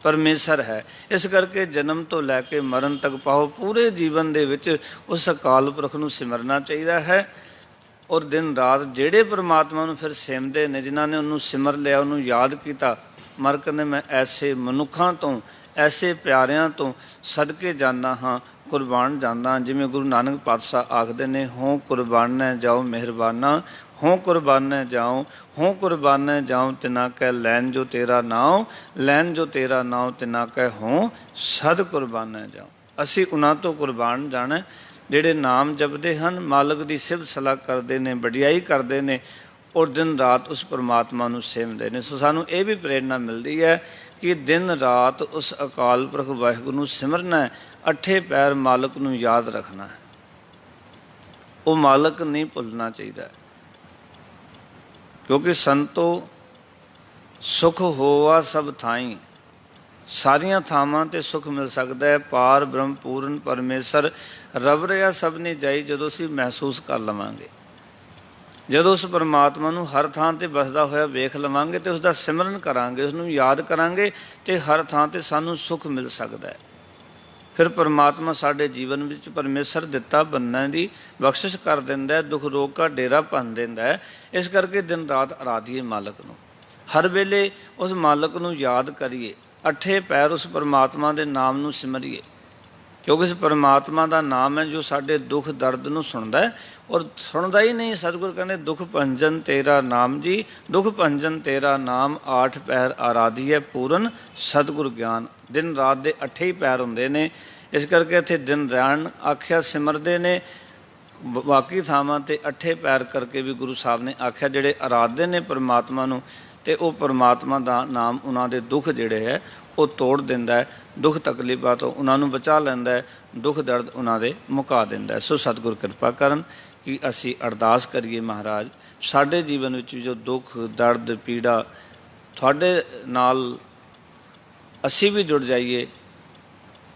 ਪਰਮੇਸ਼ਰ ਹੈ। ਇਸ ਕਰਕੇ ਜਨਮ ਤੋਂ ਲੈ ਕੇ ਮਰਨ ਤੱਕ ਪਾਓ, ਪੂਰੇ ਜੀਵਨ ਦੇ ਵਿੱਚ ਉਸ ਅਕਾਲ ਪੁਰਖ ਨੂੰ ਸਿਮਰਨਾ ਚਾਹੀਦਾ ਹੈ। ਔਰ ਦਿਨ ਰਾਤ ਜਿਹੜੇ ਪਰਮਾਤਮਾ ਨੂੰ ਫਿਰ ਸਿਮਰਦੇ ਨੇ, ਜਿਨ੍ਹਾਂ ਨੇ ਉਹਨੂੰ ਸਿਮਰ ਲਿਆ, ਉਹਨੂੰ ਯਾਦ ਕੀਤਾ, ਮਰ ਕਹਿੰਦੇ ਮੈਂ ਐਸੇ ਮਨੁੱਖਾਂ ਤੋਂ, ਐਸੇ ਪਿਆਰਿਆਂ ਤੋਂ ਸਦਕੇ ਜਾਂਦਾ ਹਾਂ, ਕੁਰਬਾਨ ਜਾਂਦਾ। ਜਿਵੇਂ ਗੁਰੂ ਨਾਨਕ ਪਾਤਸ਼ਾਹ ਆਖਦੇ ਨੇ, ਹੋਂ ਕੁਰਬਾਨੈ ਜਾਓ ਮਿਹਰਬਾਨਾ, ਹੋਂ ਕੁਰਬਾਨੈ ਜਾਓ, ਹੋਂ ਕੁਰਬਾਨੈ ਜਾਓ ਤਿਨਾ ਕੈ ਲੈਨ ਜੋ ਤੇਰਾ ਨਾਉ, ਲੈਨ ਜੋ ਤੇਰਾ ਨਾਉ ਤਿਨਾ ਕੈ ਹੋਂ ਸਦ ਕੁਰਬਾਨੈ ਜਾਓ। ਅਸੀਂ ਉਹਨਾਂ ਤੋਂ ਕੁਰਬਾਨ ਜਾਣਾ ਜਿਹੜੇ ਨਾਮ ਜਪਦੇ ਹਨ, ਮਾਲਕ ਦੀ ਸਿਫਤ ਸਲਾਹ ਕਰਦੇ ਨੇ, ਵਡਿਆਈ ਕਰਦੇ ਨੇ, ਔਰ ਦਿਨ ਰਾਤ ਉਸ ਪਰਮਾਤਮਾ ਨੂੰ ਸੇਵਦੇ ਨੇ। ਸੋ ਸਾਨੂੰ ਇਹ ਵੀ ਪ੍ਰੇਰਨਾ ਮਿਲਦੀ ਹੈ ਕਿ ਦਿਨ ਰਾਤ ਉਸ ਅਕਾਲ ਪੁਰਖ ਵਾਹਿਗੁਰੂ ਨੂੰ ਸਿਮਰਨਾ ਹੈ, ਅੱਠੇ ਪੈਰ ਮਾਲਕ ਨੂੰ ਯਾਦ ਰੱਖਣਾ ਹੈ। ਉਹ ਮਾਲਕ ਨਹੀਂ ਭੁੱਲਣਾ ਚਾਹੀਦਾ, ਕਿਉਂਕਿ ਸੰਤੋ ਸੁਖ ਹੋਵਾ ਸਭ ਥਾਈਂ। ਸਾਰੀਆਂ ਥਾਵਾਂ 'ਤੇ ਸੁੱਖ ਮਿਲ ਸਕਦਾ ਹੈ। ਪਾਰ ਬ੍ਰਹਮ ਪੂਰਨ ਪਰਮੇਸ਼ਰ ਰੱਬ ਰਿਹਾ ਸਭ ਨੇ ਜਾਈ, ਜਦੋਂ ਅਸੀਂ ਮਹਿਸੂਸ ਕਰ ਲਵਾਂਗੇ, ਜਦੋਂ ਉਸ ਪਰਮਾਤਮਾ ਨੂੰ ਹਰ ਥਾਂ 'ਤੇ ਵਸਦਾ ਹੋਇਆ ਵੇਖ ਲਵਾਂਗੇ ਅਤੇ ਉਸ ਦਾ ਸਿਮਰਨ ਕਰਾਂਗੇ, ਉਸਨੂੰ ਯਾਦ ਕਰਾਂਗੇ, ਅਤੇ ਹਰ ਥਾਂ 'ਤੇ ਸਾਨੂੰ ਸੁੱਖ ਮਿਲ ਸਕਦਾ ਹੈ। ਫਿਰ ਪਰਮਾਤਮਾ ਸਾਡੇ ਜੀਵਨ ਵਿੱਚ ਪਰਮੇਸ਼ਰ ਦਿੱਤਾ ਬੰਦਿਆਂ ਦੀ ਬਖਸ਼ਿਸ਼ ਕਰ ਦਿੰਦਾ ਹੈ, ਦੁੱਖ ਰੋਗ ਦਾ ਡੇਰਾ ਭੰਨ ਦਿੰਦਾ ਹੈ। ਇਸ ਕਰਕੇ ਦਿਨ ਰਾਤ ਅਰਾਧੀਏ ਮਾਲਕ ਨੂੰ, ਹਰ ਵੇਲੇ ਉਸ ਮਾਲਕ ਨੂੰ ਯਾਦ ਕਰੀਏ, ਅੱਠੇ ਪੈਰ ਉਸ ਪਰਮਾਤਮਾ ਦੇ ਨਾਮ ਨੂੰ ਸਿਮਰੀਏ, ਕਿਉਂਕਿ ਇਸ ਪਰਮਾਤਮਾ ਦਾ ਨਾਮ ਹੈ ਜੋ ਸਾਡੇ ਦੁੱਖ ਦਰਦ ਨੂੰ ਸੁਣਦਾ ਹੈ। ਔਰ ਸੁਣਦਾ ਹੀ ਨਹੀਂ, ਸਤਿਗੁਰ ਕਹਿੰਦੇ ਦੁੱਖ ਭੰਜਨ ਤੇਰਾ ਨਾਮ ਜੀ, ਦੁੱਖ ਭੰਜਨ ਤੇਰਾ ਨਾਮ, ਆਠ ਪੈਰ ਆਰਾਧੀਏ ਪੂਰਨ ਸਤਿਗੁਰ ਗਿਆਨ। ਦਿਨ ਰਾਤ ਦੇ ਅੱਠੇ ਹੀ ਪੈਰ ਹੁੰਦੇ ਨੇ, ਇਸ ਕਰਕੇ ਇੱਥੇ ਦਿਨ ਰੈਣ ਆਖਿਆ, ਸਿਮਰਦੇ ਨੇ। ਬਾਕੀ ਥਾਵਾਂ 'ਤੇ ਅੱਠੇ ਪੈਰ ਕਰਕੇ ਵੀ ਗੁਰੂ ਸਾਹਿਬ ਨੇ ਆਖਿਆ, ਜਿਹੜੇ ਆਰਾਧਦੇ ਨੇ ਪਰਮਾਤਮਾ ਨੂੰ, ਅਤੇ ਉਹ ਪਰਮਾਤਮਾ ਦਾ ਨਾਮ ਉਹਨਾਂ ਦੇ ਦੁੱਖ ਜਿਹੜੇ ਹੈ ਉਹ ਤੋੜ ਦਿੰਦਾ ਹੈ, ਦੁੱਖ ਤਕਲੀਫਾਂ ਤੋਂ ਉਹਨਾਂ ਨੂੰ ਬਚਾ ਲੈਂਦਾ ਹੈ, ਦੁੱਖ ਦਰਦ ਉਹਨਾਂ ਦੇ ਮੁਕਾ ਦਿੰਦਾ ਹੈ। ਸੋ ਸਤਿਗੁਰ ਕਿਰਪਾ ਕਰਨ ਕਿ ਅਸੀਂ ਅਰਦਾਸ ਕਰੀਏ, ਮਹਾਰਾਜ ਸਾਡੇ ਜੀਵਨ ਵਿੱਚ ਜੋ ਦੁੱਖ ਦਰਦ ਪੀੜਾ, ਤੁਹਾਡੇ ਨਾਲ ਅਸੀਂ ਵੀ ਜੁੜ ਜਾਈਏ,